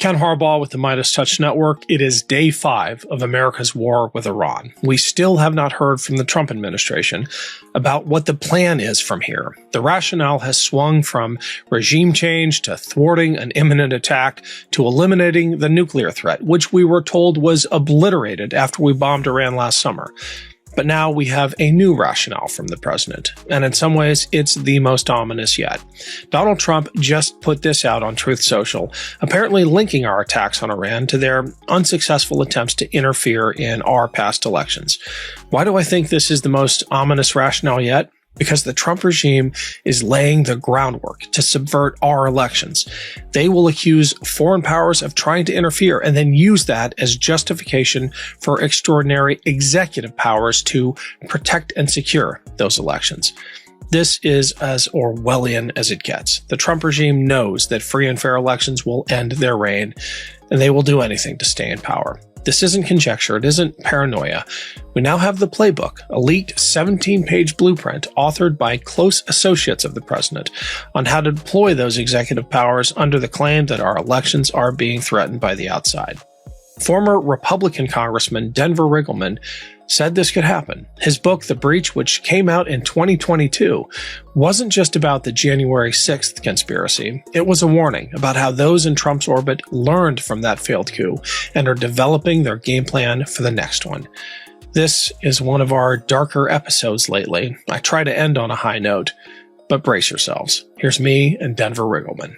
Ken Harbaugh with the Midas Touch Network. It is day 5 of America's war with Iran. We still have not heard from the Trump administration about what the plan is from here. The rationale has swung from regime change to thwarting an imminent attack to eliminating the nuclear threat, which we were told was obliterated after we bombed Iran last summer. But now we have a new rationale from the president, and in some ways, it's the most ominous yet. Donald Trump just put this out on Truth Social, apparently linking our attacks on Iran to their unsuccessful attempts to interfere in our past elections. Why do I think this is the most ominous rationale yet? Because the Trump regime is laying the groundwork to subvert our elections. They will accuse foreign powers of trying to interfere and then use that as justification for extraordinary executive powers to protect and secure those elections. This is as Orwellian as it gets. The Trump regime knows that free and fair elections will end their reign, and they will do anything to stay in power. This isn't conjecture. It isn't paranoia. We now have the playbook, a leaked 17-page blueprint authored by close associates of the president on how to deploy those executive powers under the claim that our elections are being threatened by the outside. Former Republican Congressman Denver Riggleman said this could happen. His book, The Breach, which came out in 2022, wasn't just about the January 6th conspiracy. It was a warning about how those in Trump's orbit learned from that failed coup and are developing their game plan for the next one. This is one of our darker episodes lately. I try to end on a high note, but brace yourselves. Here's me and Denver Riggleman.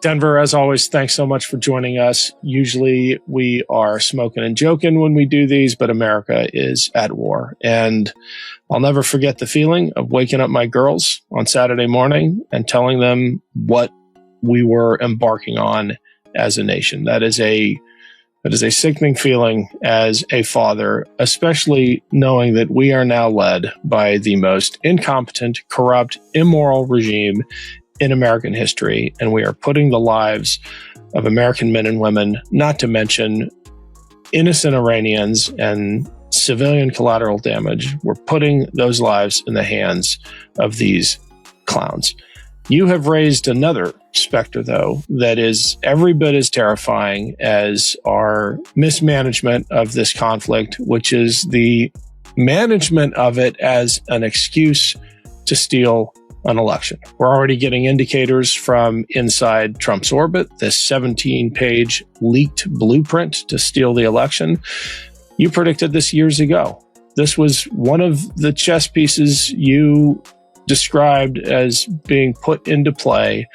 Denver, as always, thanks so much for joining us. Usually we are smoking and joking when we do these, but America is at war. And I'll never forget the feeling of waking up my girls on Saturday morning and telling them what we were embarking on as a nation. That is a sickening feeling as a father, especially knowing that we are now led by the most incompetent, corrupt, immoral regime in American history, and we are putting the lives of American men and women, not to mention innocent Iranians and civilian collateral damage, we're putting those lives in the hands of these clowns. You have raised another specter, though, that is every bit as terrifying as our mismanagement of this conflict, which is the management of it as an excuse to steal an election. We're already getting indicators from inside Trump's orbit, this 17-page leaked blueprint to steal the election. You predicted this years ago. This was one of the chess pieces you described as being put into play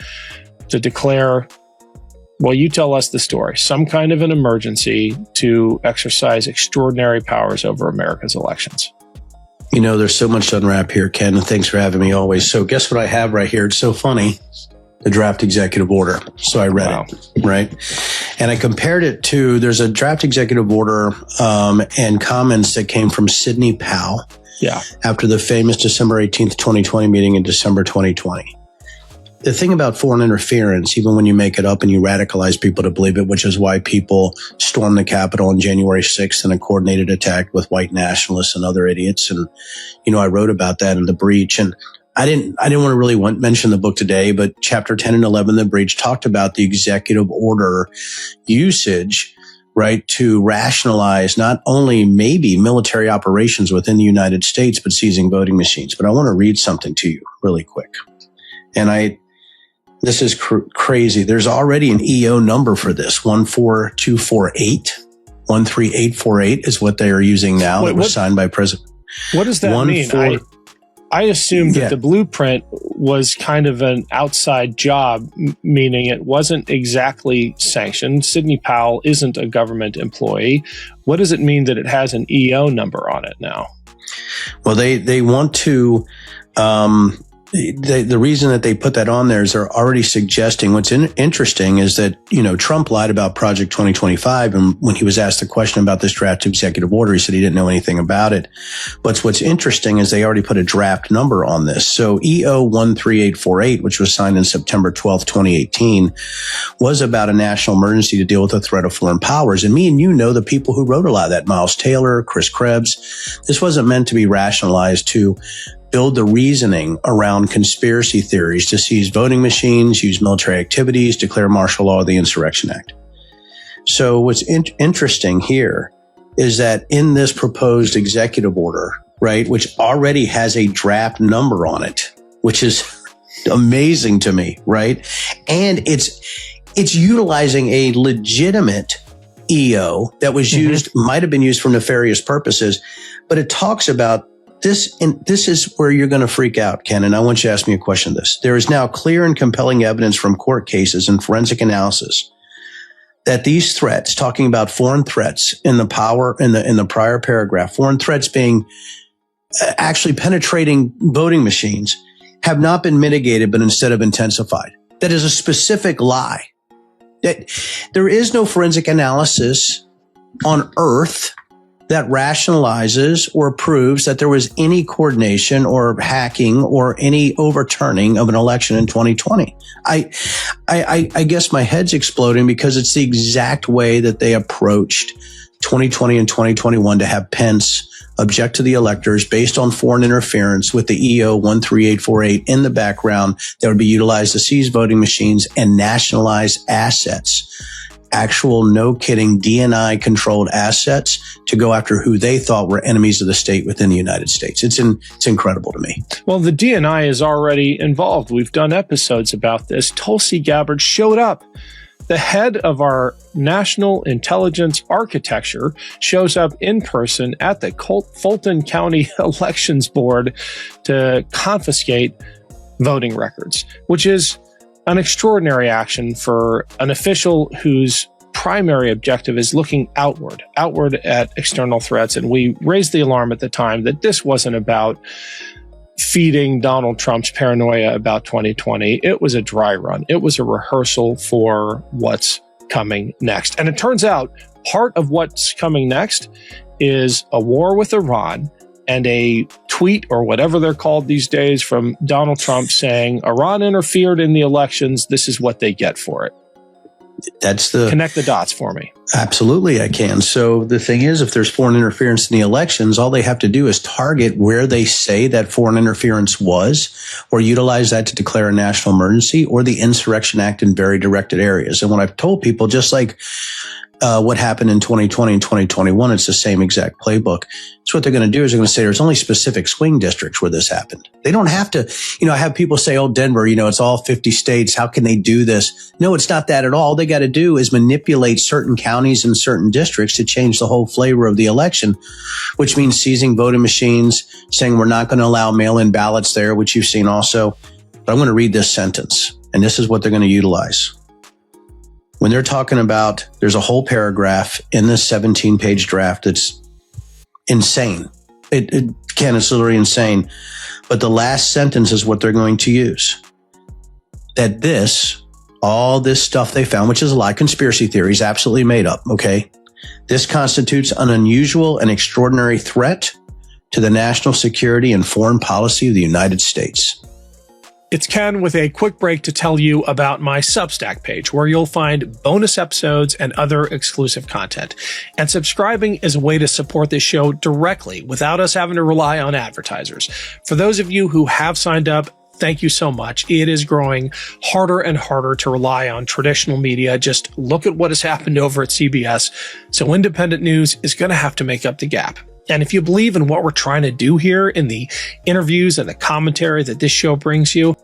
to declare, well, you tell us the story, some kind of an emergency to exercise extraordinary powers over America's elections. You know, there's so much to unwrap here, Ken, and thanks for having me always. So guess what I have right here? It's so funny, the draft executive order. So I read it, right? And I compared it to, there's a draft executive order and comments that came from Sidney Powell after the famous December 18th, 2020 meeting in December 2020. The thing about foreign interference, even when you make it up and you radicalize people to believe it, which is why people stormed the Capitol on January 6th in a coordinated attack with white nationalists and other idiots. And, you know, I wrote about that in The Breach. And I didn't want to really mention the book today, but chapter 10 and 11, The Breach, talked about the executive order usage, right, to rationalize not only maybe military operations within the United States, but seizing voting machines. But I want to read something to you really quick. And this is crazy. There's already an EO number for this, 14248. 13848 is what they are using now. It was signed by President. What does that mean? I assumed that the blueprint was kind of an outside job, meaning it wasn't exactly sanctioned. Sidney Powell isn't a government employee. What does it mean that it has an EO number on it now? Well, they want to the reason that they put that on there is they're already suggesting what's interesting is that, you know, Trump lied about Project 2025. And when he was asked the question about this draft executive order, he said he didn't know anything about it. But what's interesting is they already put a draft number on this. So EO 13848, which was signed in September 12th, 2018, was about a national emergency to deal with the threat of foreign powers. And me and you know the people who wrote a lot of that, Miles Taylor, Chris Krebs. This wasn't meant to be rationalized to build the reasoning around conspiracy theories to seize voting machines, use military activities, declare martial law, the Insurrection Act. So what's interesting here is that in this proposed executive order, right, which already has a draft number on it, which is amazing to me, right? And it's utilizing a legitimate EO that was used, might have been used for nefarious purposes, but it talks about this, and this is where you're going to freak out, Ken, and I want you to ask me a question of this. There is now clear and compelling evidence from court cases and forensic analysis that these threats, talking about foreign threats in the prior paragraph, foreign threats being actually penetrating voting machines, have not been mitigated, but instead have intensified. That is a specific lie. That there is no forensic analysis on earth that rationalizes or proves that there was any coordination or hacking or any overturning of an election in 2020. I guess my head's exploding because it's the exact way that they approached 2020 and 2021 to have Pence object to the electors based on foreign interference with the EO 13848 in the background that would be utilized to seize voting machines and nationalize assets. Actual, no kidding, DNI controlled assets to go after who they thought were enemies of the state within the United States. It's incredible to me. Well, the DNI is already involved. We've done episodes about this. Tulsi Gabbard showed up. The head of our national intelligence architecture shows up in person at the Fulton County Elections Board to confiscate voting records, which is an extraordinary action for an official whose primary objective is looking outward at external threats. And we raised the alarm at the time that this wasn't about feeding Donald Trump's paranoia about 2020. It was a dry run. It was a rehearsal for what's coming next. And it turns out part of what's coming next is a war with Iran and a tweet or whatever they're called these days from Donald Trump saying Iran interfered in the elections. This is what they get for it. Connect the dots for me. Absolutely, I can. So the thing is, if there's foreign interference in the elections, all they have to do is target where they say that foreign interference was, or utilize that to declare a national emergency, or the Insurrection Act in very directed areas. And what I've told people, just like what happened in 2020 and 2021, it's the same exact playbook. So what they're going to do is they're going to say there's only specific swing districts where this happened. They don't have to, I have people say, oh, Denver, it's all 50 states. How can they do this? No, it's not that at all. All they got to do is manipulate certain counties and certain districts to change the whole flavor of the election, which means seizing voting machines, saying we're not going to allow mail-in ballots there, which you've seen also. But I'm going to read this sentence, and this is what they're going to utilize. When they're talking about, there's a whole paragraph in this 17-page draft that's insane. It's literally insane. But the last sentence is what they're going to use. That all this stuff they found, which is a lot of conspiracy theories, absolutely made up, okay? This constitutes an unusual and extraordinary threat to the national security and foreign policy of the United States. It's Ken with a quick break to tell you about my Substack page, where you'll find bonus episodes and other exclusive content. And subscribing is a way to support this show directly without us having to rely on advertisers. For those of you who have signed up, thank you so much. It is growing harder and harder to rely on traditional media. Just look at what has happened over at CBS. So independent news is going to have to make up the gap. And if you believe in what we're trying to do here in the interviews and the commentary that this show brings you,